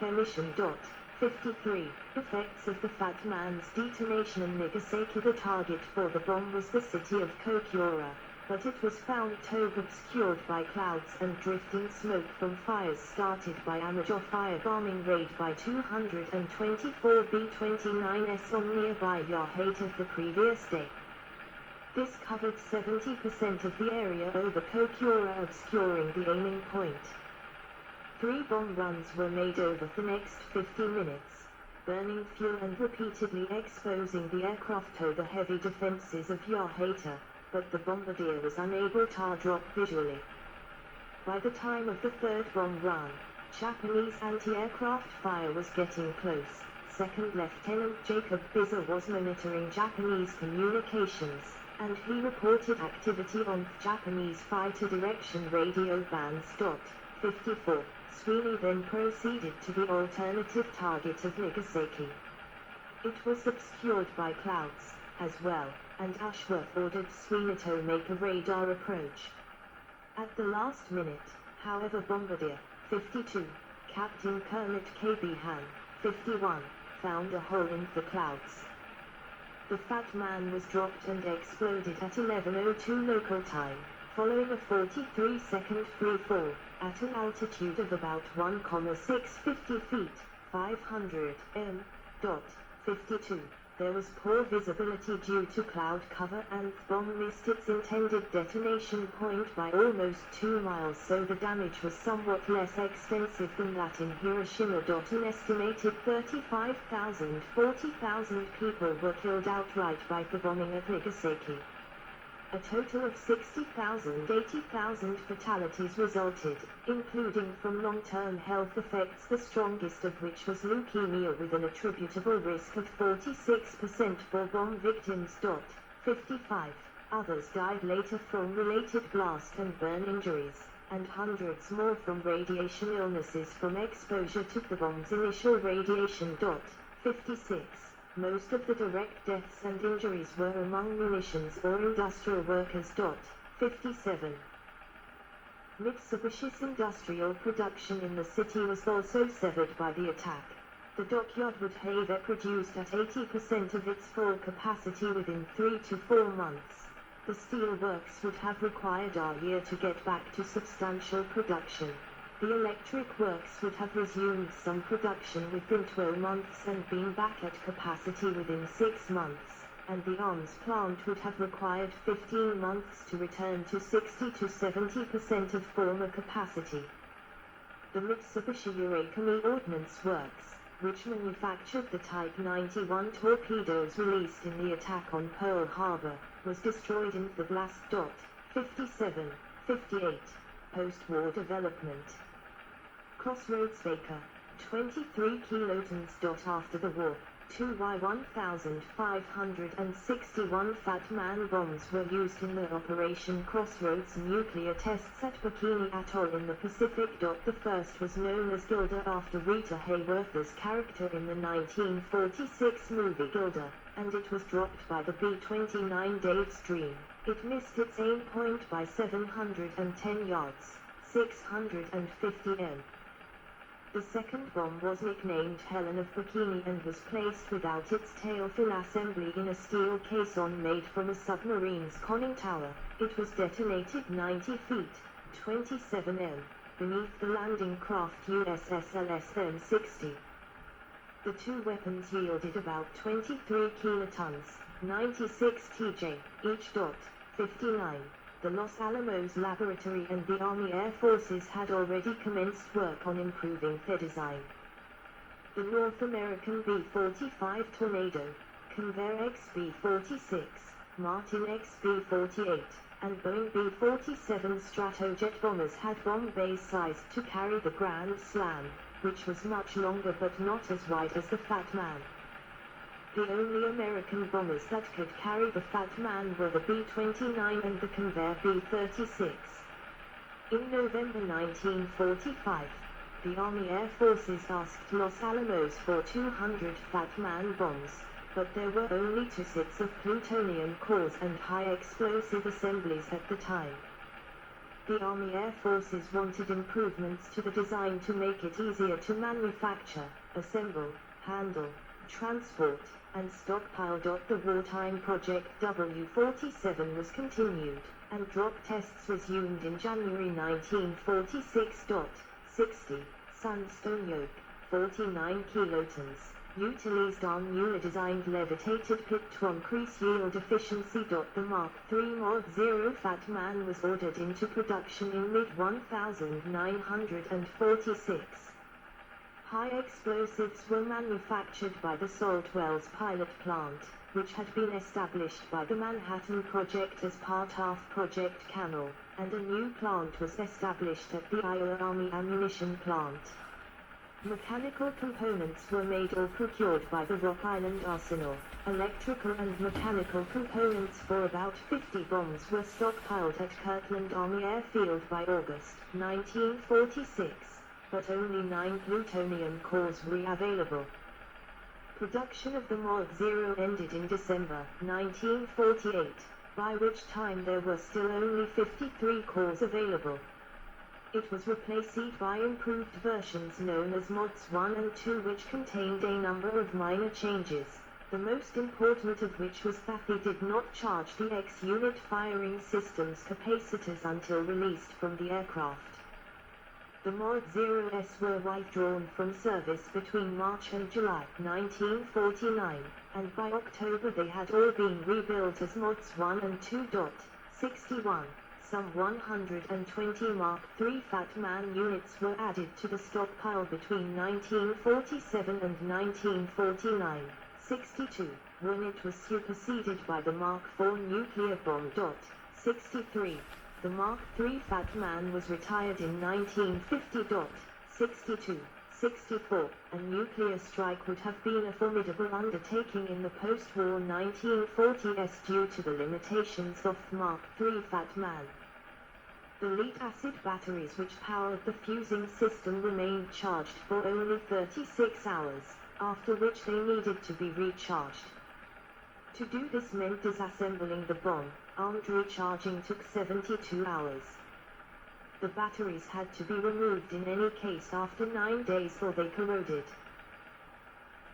Emission. 53. Effects of the Fat Man's detonation in Nagasaki. The target for the bomb was the city of Kokyura, but it was found obscured by clouds and drifting smoke from fires started by amateur firebombing raid by 224 B-29s on nearby Yohate the previous day. This covered 70% of the area over Kokyura, obscuring the aiming point. 3 bomb runs were made over the next 50 minutes, burning fuel and repeatedly exposing the aircraft to the heavy defenses of Yohate, but the bombardier was unable to drop visually. By the time of the 3rd bomb run, Japanese anti-aircraft fire was getting close. Second Lieutenant Jacob Bizer was monitoring Japanese communications, and he reported activity on Japanese fighter direction radio bands. 54. Sweeney then proceeded to the alternative target of Nagasaki. It was obscured by clouds, as well, and Ashworth ordered Sweeney to make a radar approach. At the last minute, however, Bombardier 52, Captain Kermit K.B. Han 51, found a hole in the clouds. The Fat Man was dropped and exploded at 11:02 local time, following a 43-second free fall, at an altitude of about 1,650 feet, 500 m. 52. There was poor visibility due to cloud cover, and the bomb missed its intended detonation point by almost 2 miles, so the damage was somewhat less extensive than that in Hiroshima. An estimated 40,000 people were killed outright by the bombing of Nagasaki. A total of 80,000 fatalities resulted, including from long-term health effects, the strongest of which was leukemia, with an attributable risk of 46% for bomb victims. 55. Others died later from related blast and burn injuries, and hundreds more from radiation illnesses from exposure to the bomb's initial radiation. 56. Most of the direct deaths and injuries were among munitions or industrial workers. 57. Mitsubishi's industrial production in the city was also severed by the attack. The dockyard would have produced at 80% of its full capacity within 3 to 4 months. The steel works would have required a year to get back to substantial production. The electric works would have resumed some production within 12 months and been back at capacity within 6 months, and the arms plant would have required 15 months to return to 60 to 70% of former capacity. The Mitsubishi Urakami Ordnance Works, which manufactured the Type 91 torpedoes released in the attack on Pearl Harbor, was destroyed in the blast. 57. 58. Post-war development. Crossroads Baker, 23 kilotons. After the war, 2Y-1561 Fat Man bombs were used in the Operation Crossroads nuclear tests at Bikini Atoll in the Pacific. The first was known as Gilda after Rita Hayworth's character in the 1946 movie Gilda, and it was dropped by the B-29 Dave's Dream. It missed its aim point by 710 yards, 650 m. The second bomb was nicknamed Helen of Bikini and was placed without its tail fin assembly in a steel caisson made from a submarine's conning tower. It was detonated 90 feet, 27 m, beneath the landing craft USS LSM-60. The two weapons yielded about 23 kilotons, 96 TJ, each. 59. The Los Alamos Laboratory and the Army Air Forces had already commenced work on improving their design. The North American B-45 Tornado, Convair XB-46, Martin XB-48, and Boeing B-47 Stratojet bombers had bomb bays sized to carry the Grand Slam, which was much longer but not as wide as the Fat Man. The only American bombers that could carry the Fat Man were the B-29 and the Convair B-36. In November 1945, the Army Air Forces asked Los Alamos for 200 Fat Man bombs, but there were only 2 sets of plutonium cores and high explosive assemblies at the time. the Army Air Forces wanted improvements to the design to make it easier to manufacture, assemble, handle, transport, and stockpile. The wartime Project W-47 was continued, and drop tests resumed in January 1946. 60 Sandstone yoke, 49 kilotons, utilized on newly designed levitated pit to increase yield efficiency. The Mark III Mod 0 Fat Man was ordered into production in mid-1946. High explosives were manufactured by the Saltwells pilot plant, which had been established by the Manhattan Project as part of Project Camel, and a new plant was established at the Iowa Army Ammunition Plant. Mechanical components were made or procured by the Rock Island Arsenal. Electrical and mechanical components for about 50 bombs were stockpiled at Kirtland Army Airfield by August 1946, but only 9 plutonium cores were available. Production of the Mod 0 ended in December 1948, by which time there were still only 53 cores available. It was replaced by improved versions known as Mods 1 and 2, which contained a number of minor changes, the most important of which was that they did not charge the X-unit firing system's capacitors until released from the aircraft. The Mod 0s were withdrawn from service between March and July 1949, and by October they had all been rebuilt as Mods 1 and 2. 61 Some 120 Mark III Fat Man units were added to the stockpile between 1947 and 1949. 62 When it was superseded by the Mark IV nuclear bomb. 63 The Mark III Fat Man was retired in 1950. 62 64 A nuclear strike would have been a formidable undertaking in the post-war 1940s due to the limitations of Mark III Fat Man. The lead-acid batteries which powered the fusing system remained charged for only 36 hours, after which they needed to be recharged. To do this meant disassembling the bomb. Armed recharging took 72 hours. The batteries had to be removed in any case after 9 days or they corroded.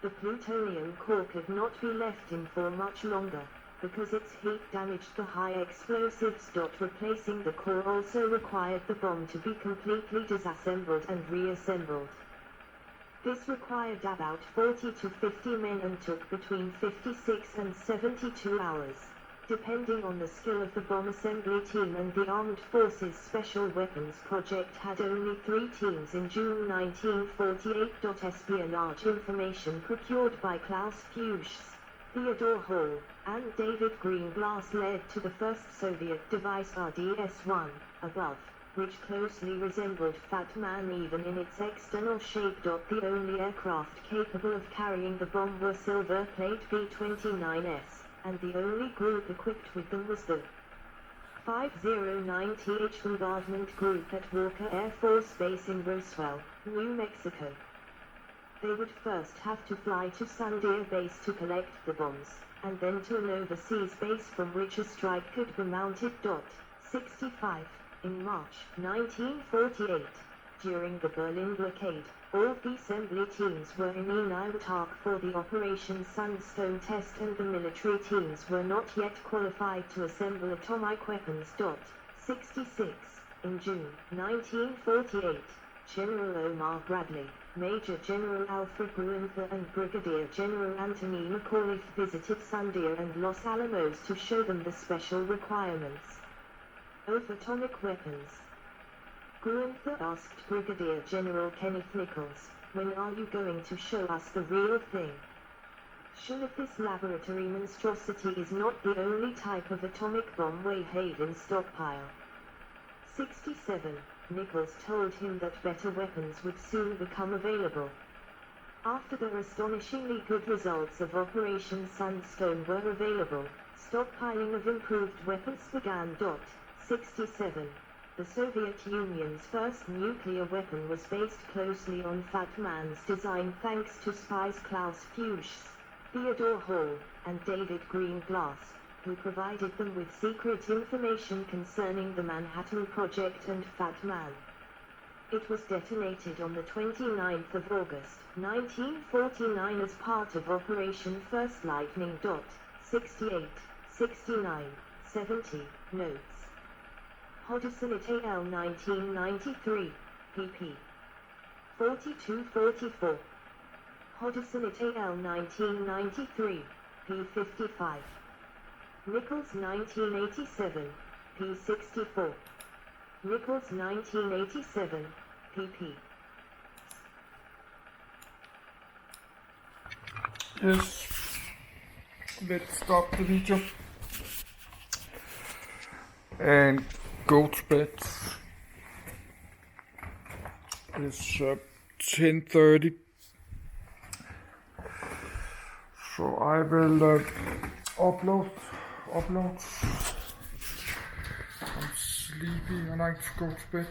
The plutonium core could not be left in for much longer, because its heat damaged the high explosives. Replacing the core also required the bomb to be completely disassembled and reassembled. This required about 40 to 50 men and took between 56 and 72 hours, depending on the skill of the bomb assembly team. And the Armed Forces Special Weapons Project had only 3 teams in June 1948. Espionage information procured by Klaus Fuchs, Theodore Hall, and David Greenglass led to the first Soviet device RDS-1, above, which closely resembled Fat Man even in its external shape. The only aircraft capable of carrying the bomb were Silver Plate B-29s, and the only group equipped with them was the 509th Bombardment Group at Walker Air Force Base in Roswell, New Mexico. They would first have to fly to Sandia Base to collect the bombs, and then to an overseas base from which a strike could be mounted. 65 In March 1948, during the Berlin blockade, all the assembly teams were in Inaiwatak for the Operation Sunstone test, and the military teams were not yet qualified to assemble atomic weapons. 66 In June 1948, General Omar Bradley, Major General Alfred Gruenther and Brigadier General Anthony McAuliffe visited Sandia and Los Alamos to show them the special requirements of atomic weapons. Gruenther asked Brigadier General Kenneth Nichols, "When are you going to show us the real thing? Surely this laboratory monstrosity is not the only type of atomic bomb we have in stockpile." 67 Nichols told him that better weapons would soon become available. After the astonishingly good results of Operation Sunstone were available, stockpiling of improved weapons began. 67 The Soviet Union's first nuclear weapon was based closely on Fat Man's design thanks to spies Klaus Fuchs, Theodore Hall, and David Greenglass. who provided them with secret information concerning the Manhattan Project and Fat Man. It was detonated on the 29th of August, 1949 as part of Operation First Lightning. 68, 69, 70, notes. Hodgson et al. 1993, pp. 42-44. Hodgson et al. 1993, p. 55. Nichols 1987, p. 64. Nichols 1987, pp. Yes, let's stop the video and go to bed. It's 10:30, so I will upload. I'm sleepy. I like to go to bed.